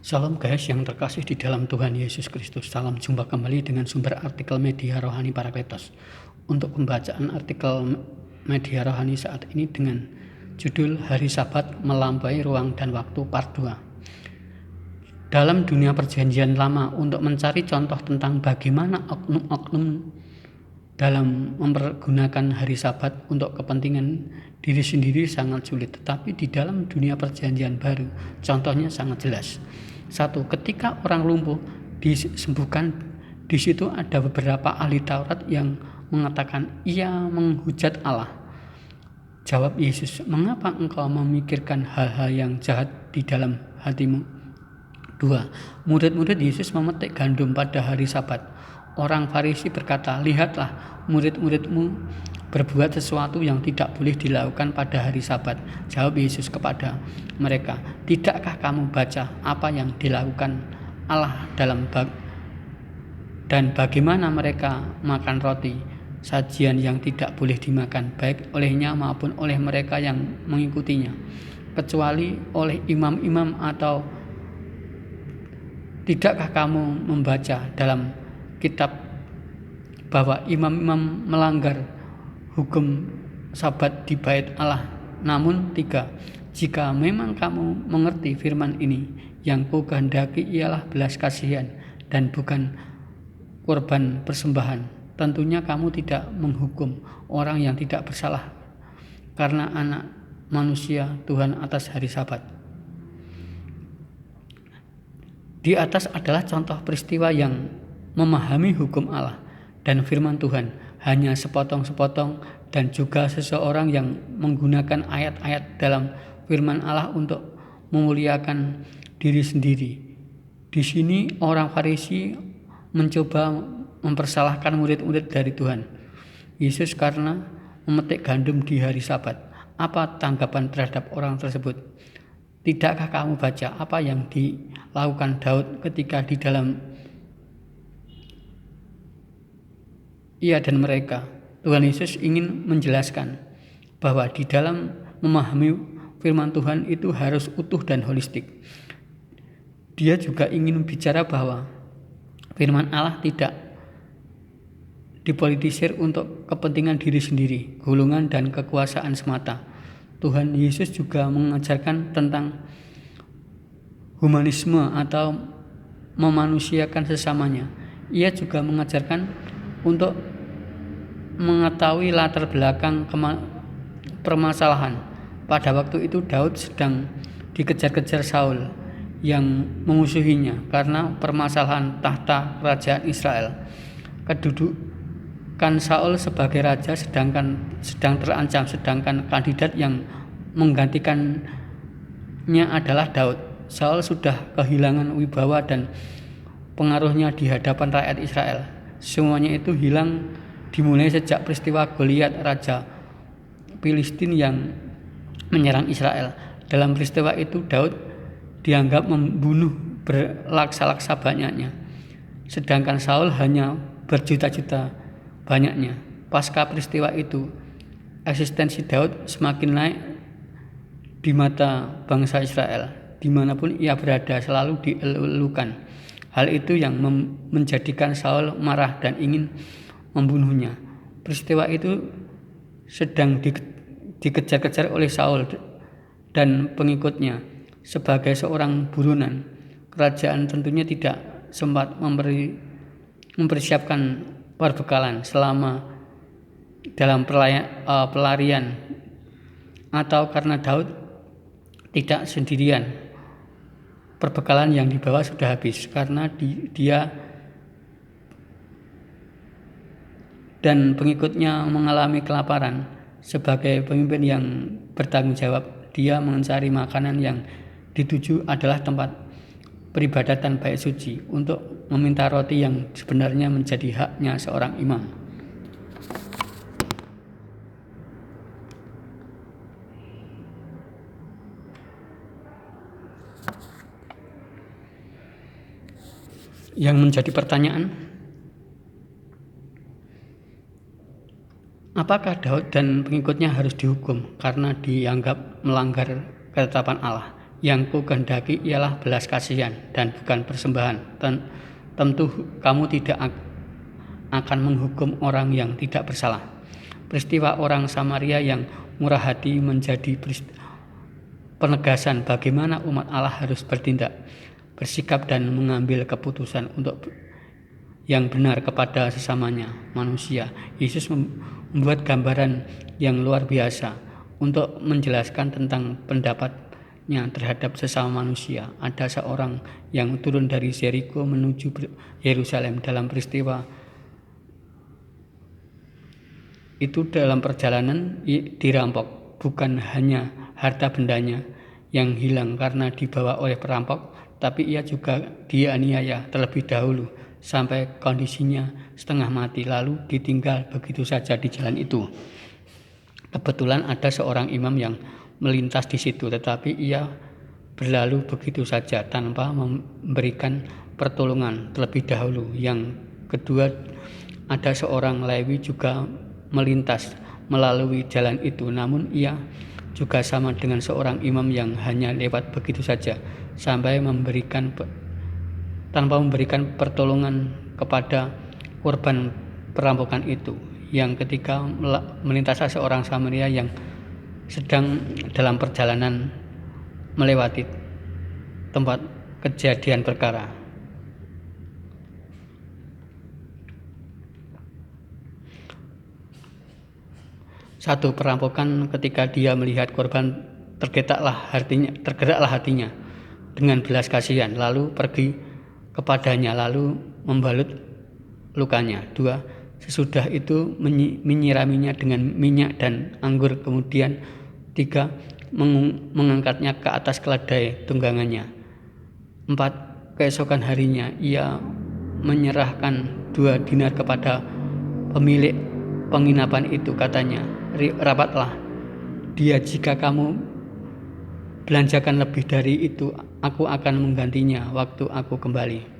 Salam guys yang terkasih di dalam Tuhan Yesus Kristus. Salam jumpa kembali dengan sumber artikel Media Rohani Parakletos. Untuk pembacaan artikel Media Rohani saat ini dengan judul Hari Sabat Melampaui Ruang dan Waktu Part 2. Dalam dunia perjanjian lama, untuk mencari contoh tentang bagaimana oknum-oknum dalam mempergunakan hari Sabat untuk kepentingan diri sendiri sangat sulit. Tetapi di dalam dunia perjanjian baru, contohnya sangat jelas. 1. Ketika orang lumpuh disembuhkan, di situ ada beberapa ahli Taurat yang mengatakan ia menghujat Allah. Jawab Yesus, "Mengapa engkau memikirkan hal-hal yang jahat di dalam hatimu?" 2. Murid-murid Yesus memetik gandum pada hari Sabat. Orang Farisi berkata, "Lihatlah, murid-muridmu berbuat sesuatu yang tidak boleh dilakukan pada hari Sabat." Jawab Yesus kepada mereka, "Tidakkah kamu baca apa yang dilakukan Allah dan bagaimana mereka makan roti, sajian yang tidak boleh dimakan, baik olehnya maupun oleh mereka yang mengikutinya, kecuali oleh imam-imam? Atau tidakkah kamu membaca dalam kitab bahwa imam-imam melanggar hukum Sabat di bait Allah? Namun 3, jika memang kamu mengerti firman ini, yang ku kehendaki ialah belas kasihan dan bukan korban persembahan, tentunya kamu tidak menghukum orang yang tidak bersalah, karena anak manusia Tuhan atas hari Sabat." Di atas adalah contoh peristiwa yang memahami hukum Allah dan firman Tuhan hanya sepotong-sepotong, dan juga seseorang yang menggunakan ayat-ayat dalam firman Allah untuk memuliakan diri sendiri. Di sini orang Farisi mencoba mempersalahkan murid-murid dari Tuhan Yesus karena memetik gandum di hari Sabat. Apa tanggapan terhadap orang tersebut? Tidakkah kamu baca apa yang dilakukan Daud ketika di dalam ia dan mereka? Tuhan Yesus ingin menjelaskan bahwa di dalam memahami firman Tuhan itu harus utuh dan holistik. Dia juga ingin bicara bahwa firman Allah tidak dipolitisir untuk kepentingan diri sendiri, golongan dan kekuasaan semata. Tuhan Yesus juga mengajarkan tentang humanisme atau memanusiakan sesamanya. Ia juga mengajarkan untuk mengetahui latar belakang permasalahan. Pada waktu itu Daud sedang dikejar-kejar Saul yang memusuhinya karena permasalahan tahta kerajaan Israel. Kedudukan Saul sebagai raja sedang terancam, sedangkan kandidat yang menggantikannya adalah Daud. Saul sudah kehilangan wibawa dan pengaruhnya di hadapan rakyat Israel. Semuanya itu hilang dimulai sejak peristiwa Goliat, raja Filistin yang menyerang Israel. Dalam peristiwa itu Daud dianggap membunuh berlaksa-laksa banyaknya, sedangkan Saul hanya berjuta-juta banyaknya. Pasca peristiwa itu, eksistensi Daud semakin naik di mata bangsa Israel. Dimanapun ia berada selalu dielukan. Hal itu yang menjadikan Saul marah dan ingin membunuhnya. Peristiwa itu sedang dikejar-kejar oleh Saul dan pengikutnya. Sebagai seorang buronan, kerajaan tentunya tidak sempat mempersiapkan perbekalan selama dalam pelarian, atau karena Daud tidak sendirian, perbekalan yang dibawa sudah habis karena dia dan pengikutnya mengalami kelaparan. Sebagai pemimpin yang bertanggung jawab, dia mencari makanan yang dituju adalah tempat peribadatan bait suci untuk meminta roti yang sebenarnya menjadi haknya seorang imam. Yang menjadi pertanyaan, apakah Daud dan pengikutnya harus dihukum karena dianggap melanggar ketetapan Allah? Yang ku kehendaki ialah belas kasihan dan bukan persembahan. Tentu kamu tidak akan menghukum orang yang tidak bersalah. Peristiwa orang Samaria yang murah hati menjadi penegasan bagaimana umat Allah harus bertindak, bersikap dan mengambil keputusan untuk yang benar kepada sesamanya manusia. Yesus membuat gambaran yang luar biasa untuk menjelaskan tentang pendapatnya terhadap sesama manusia. Ada seorang yang turun dari Yeriko menuju Yerusalem. Dalam peristiwa itu, dalam perjalanan dirampok. Bukan hanya harta bendanya yang hilang karena dibawa oleh perampok, tapi ia juga dianiaya terlebih dahulu sampai kondisinya setengah mati, lalu ditinggal begitu saja di jalan itu. Kebetulan ada seorang imam yang melintas di situ, tetapi ia berlalu begitu saja tanpa memberikan pertolongan terlebih dahulu. Yang kedua, ada seorang Lewi juga melintas melalui jalan itu, namun ia juga sama dengan seorang imam yang hanya lewat begitu saja tanpa memberikan pertolongan kepada korban perampokan itu. Yang ketiga, melintasi seorang Samaria yang sedang dalam perjalanan melewati tempat kejadian perkara. Satu perampokan, ketika dia melihat korban, tergeraklah hatinya dengan belas kasihan, lalu pergi kepadanya, lalu membalut lukanya. 2. Sesudah itu menyiraminya dengan minyak dan anggur. Kemudian 3. Mengangkatnya ke atas keledai tunggangannya. 4. Keesokan harinya ia menyerahkan 2 dinar kepada pemilik penginapan itu. Katanya, rapatlah dia, jika kamu belanjakan lebih dari itu, aku akan menggantinya waktu aku kembali.